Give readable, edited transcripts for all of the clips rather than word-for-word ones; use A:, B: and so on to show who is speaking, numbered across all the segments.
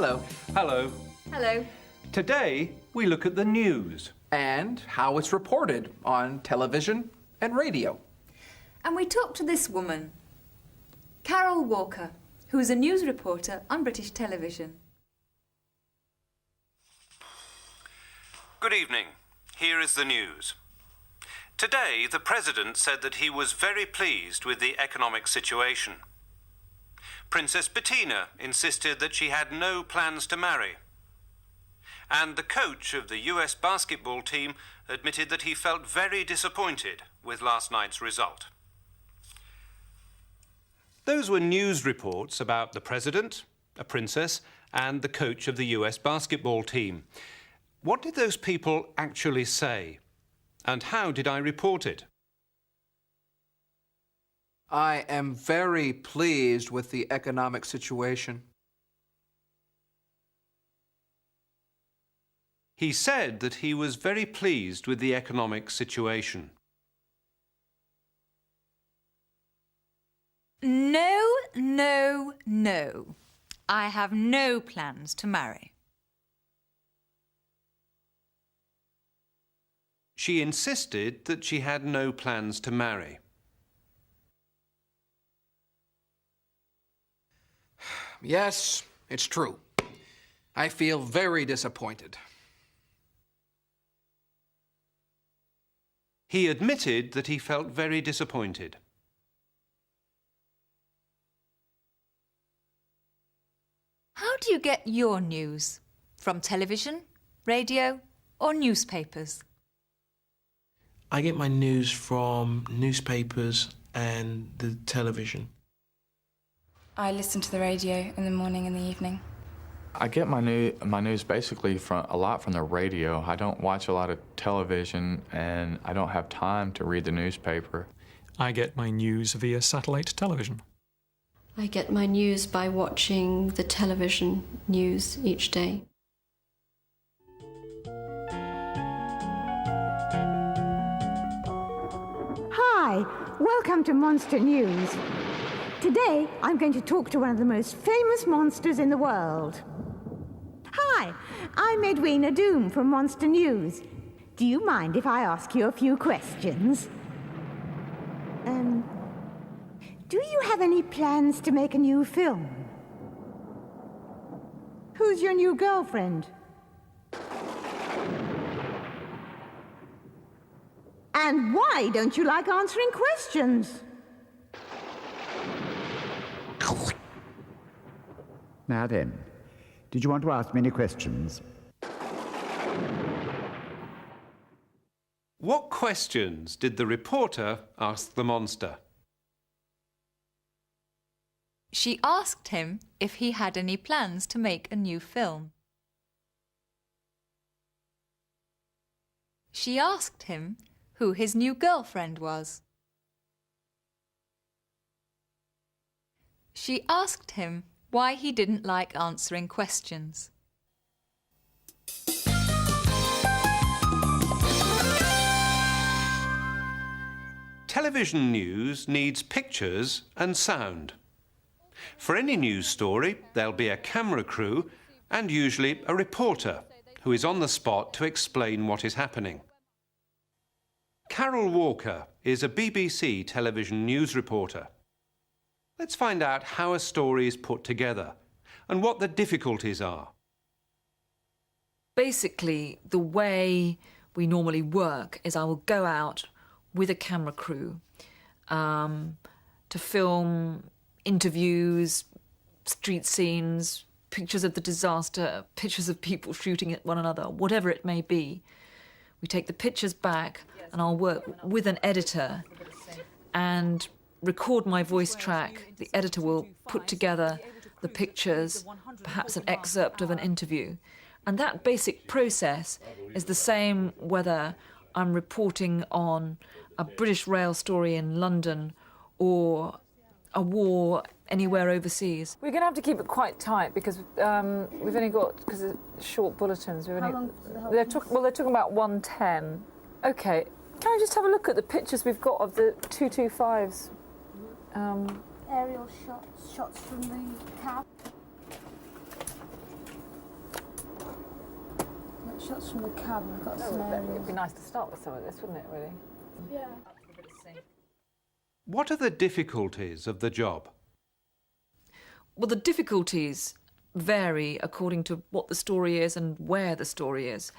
A: Hello.
B: Hello.
C: Hello.
B: Today, we look at the news.
A: And how it's reported on television and radio.
C: And we talked to this woman, Carol Walker, who is a news reporter on British television.
D: Good evening. Here is the news. Today, the President said that he was very pleased with the economic situation. Princess Bettina insisted that she had no plans to marry. And the coach of the US basketball team admitted that he felt very disappointed with last night's result.
B: Those were news reports about the President, a princess, and the coach of the US basketball team. What did those people actually say? And how did I report it?
A: I am very pleased with the economic situation.
B: He said that he was very pleased with the economic situation.
C: No, no, no. I have no plans to marry.
B: She insisted that she had no plans to marry.
A: Yes, it's true. I feel very disappointed.
B: He admitted that he felt very disappointed.
C: How do you get your news? From television, radio, or newspapers?
E: I get my news from newspapers and the television.
F: I listen to the radio in the morning and the evening.
G: I get my news basically a lot from the radio. I don't watch a lot of television, and I don't have time to read the newspaper.
H: I get my news via satellite television.
I: I get my news by watching the television news each day.
J: Hi, welcome to Monster News. Today, I'm going to talk to one of the most famous monsters in the world. Hi, I'm Edwina Doom from Monster News. Do you mind if I ask you a few questions? Do you have any plans to make a new film? Who's your new girlfriend? And why don't you like answering questions?
K: Now then, did you want to ask me any questions?
B: What questions did the reporter ask the monster?
C: She asked him if he had any plans to make a new film. She asked him who his new girlfriend was. She asked him why he didn't like answering questions.
B: Television news needs pictures and sound. For any news story, there'll be a camera crew and usually a reporter who is on the spot to explain what is happening. Carol Walker is a BBC television news reporter. Let's find out how a story is put together and what the difficulties are.
L: Basically, the way we normally work is I will go out with a camera crew to film interviews, street scenes, pictures of the disaster, pictures of people shooting at one another, whatever it may be. We take the pictures back and I'll work with an editor and record my voice track. The editor will put together the pictures, perhaps an excerpt of an interview. And that basic process is the same whether I'm reporting on a British rail story in London or a war anywhere overseas.
M: We're going to have to keep it quite tight because we've only got, because it's short bulletins. How long? They're talking about 1:10. Okay, can I just have a look at the pictures we've got of the 225s?
N: Aerial shots from the cab.
M: Shots from the cab. We've got some areas. It'd be nice to start with some of this, wouldn't it, really? Yeah.
B: What are the difficulties of the job?
L: Well, the difficulties vary according to what the story is and where the story is.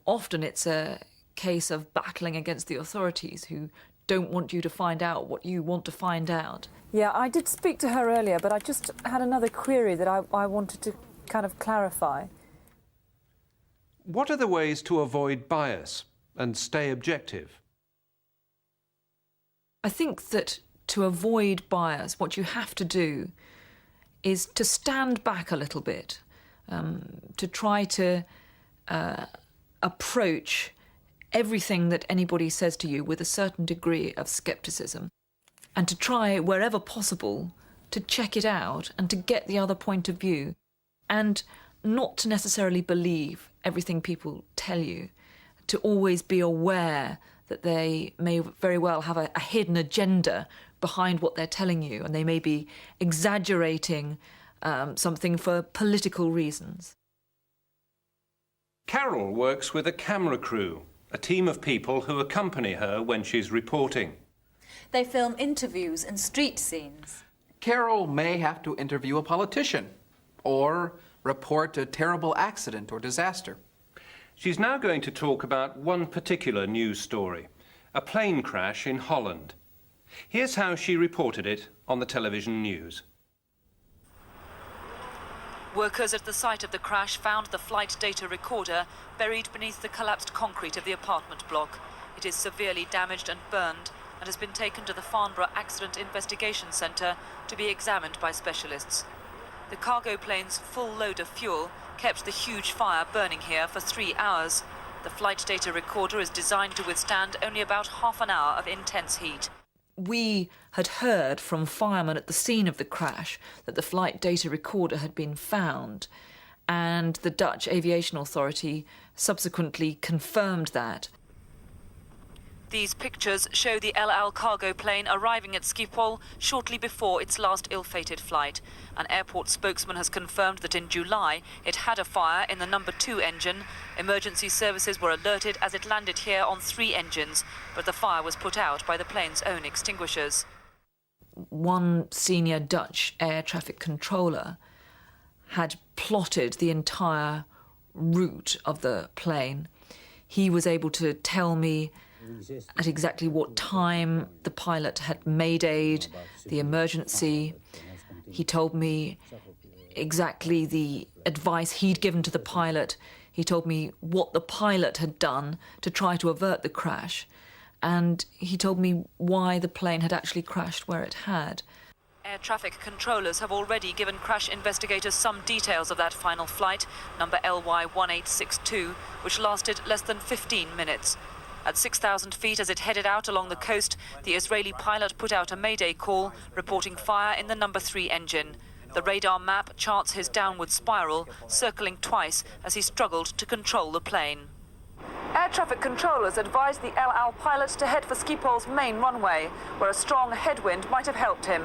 L: Often it's a case of battling against the authorities who don't want you to find out what you want to find out.
M: Yeah, I did speak to her earlier, but I just had another query that I wanted to kind of clarify.
B: What are the ways to avoid bias and stay objective?
L: I think that to avoid bias, what you have to do is to stand back a little bit, to try to approach everything that anybody says to you with a certain degree of scepticism, and to try, wherever possible, to check it out and to get the other point of view, and not to necessarily believe everything people tell you, to always be aware that they may very well have a hidden agenda behind what they're telling you, and they may be exaggerating something for political reasons.
B: Carol works with a camera crew, a team of people who accompany her when she's reporting.
C: They film interviews and street scenes.
A: Carol may have to interview a politician or report a terrible accident or disaster.
B: She's now going to talk about one particular news story, a plane crash in Holland. Here's how she reported it on the television news.
L: Workers at the site of the crash found the flight data recorder buried beneath the collapsed concrete of the apartment block. It is severely damaged and burned and has been taken to the Farnborough Accident Investigation Centre to be examined by specialists. The cargo plane's full load of fuel kept the huge fire burning here for 3 hours. The flight data recorder is designed to withstand only about half an hour of intense heat. We had heard from firemen at the scene of the crash that the flight data recorder had been found, and the Dutch Aviation Authority subsequently confirmed that. These pictures show the El Al cargo plane arriving at Schiphol shortly before its last ill-fated flight. An airport spokesman has confirmed that in July it had a fire in the number 2 engine. Emergency services were alerted as it landed here on 3 engines, but the fire was put out by the plane's own extinguishers. One senior Dutch air traffic controller had plotted the entire route of the plane. He was able to tell me at exactly what time the pilot had maydaid the emergency. He told me exactly the advice he'd given to the pilot. He told me what the pilot had done to try to avert the crash. And he told me why the plane had actually crashed where it had. Air traffic controllers have already given crash investigators some details of that final flight, number LY1862, which lasted less than 15 minutes. At 6,000 feet as it headed out along the coast, the Israeli pilot put out a mayday call, reporting fire in the number 3 engine. The radar map charts his downward spiral, circling twice as he struggled to control the plane. Air traffic controllers advised the El Al pilot to head for Schiphol's main runway, where a strong headwind might have helped him.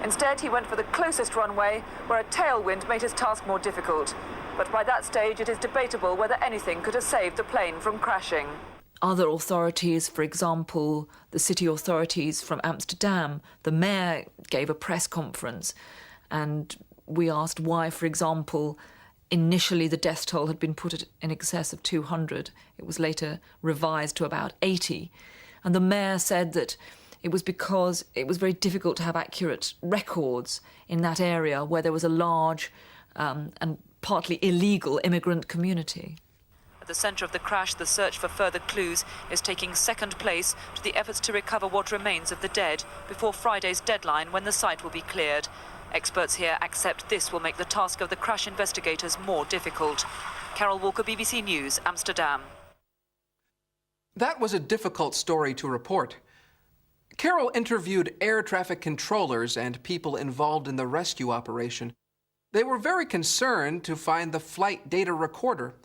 L: Instead, he went for the closest runway, where a tailwind made his task more difficult. But by that stage, it is debatable whether anything could have saved the plane from crashing. Other authorities, for example, the city authorities from Amsterdam, the mayor gave a press conference, and we asked why, for example, initially the death toll had been put at in excess of 200. It was later revised to about 80. And the mayor said that it was because it was very difficult to have accurate records in that area where there was a large and partly illegal immigrant community. At the centre of the crash, the search for further clues is taking second place to the efforts to recover what remains of the dead before Friday's deadline when the site will be cleared. Experts here accept this will make the task of the crash investigators more difficult. Carol Walker, BBC News, Amsterdam.
A: That was a difficult story to report. Carol interviewed air traffic controllers and people involved in the rescue operation. They were very concerned to find the flight data recorder.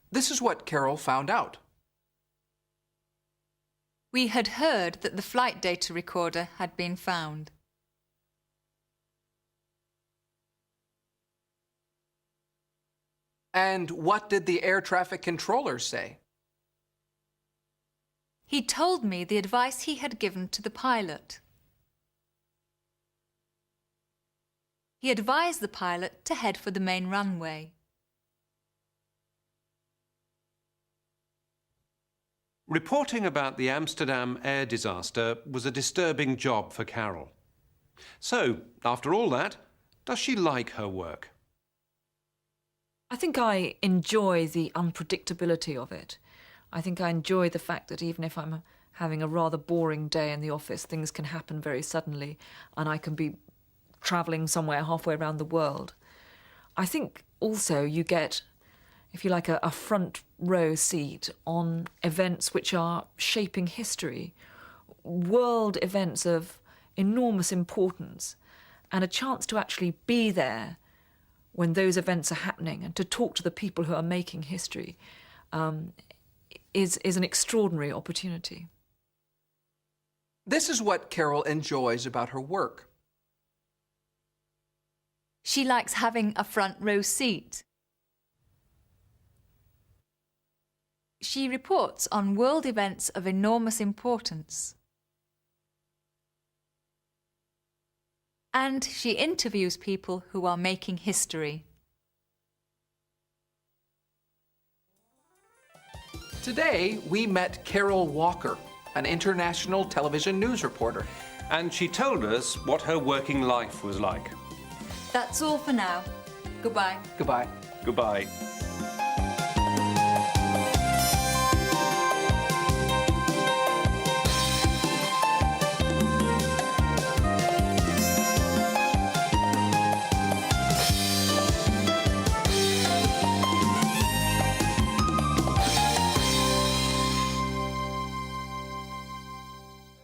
A: This is what Carol found out.
C: We had heard that the flight data recorder had been found.
A: And what did the air traffic controller say?
C: He told me the advice he had given to the pilot. He advised the pilot to head for the main runway.
B: Reporting about the Amsterdam air disaster was a disturbing job for Carol. So, after all that, does she like her work?
L: I think I enjoy the unpredictability of it. I think I enjoy the fact that even if I'm having a rather boring day in the office, things can happen very suddenly and I can be travelling somewhere halfway around the world. I think also you get, if you like, a front row seat on events which are shaping history, world events of enormous importance, and a chance to actually be there when those events are happening and to talk to the people who are making history is an extraordinary opportunity.
A: This is what Carol enjoys about her work.
C: She likes having a front row seat. She reports on world events of enormous importance. And she interviews people who are making history.
A: Today, we met Carol Walker, an international television news reporter.
B: And she told us what her working life was like.
C: That's all for now. Goodbye.
A: Goodbye.
B: Goodbye.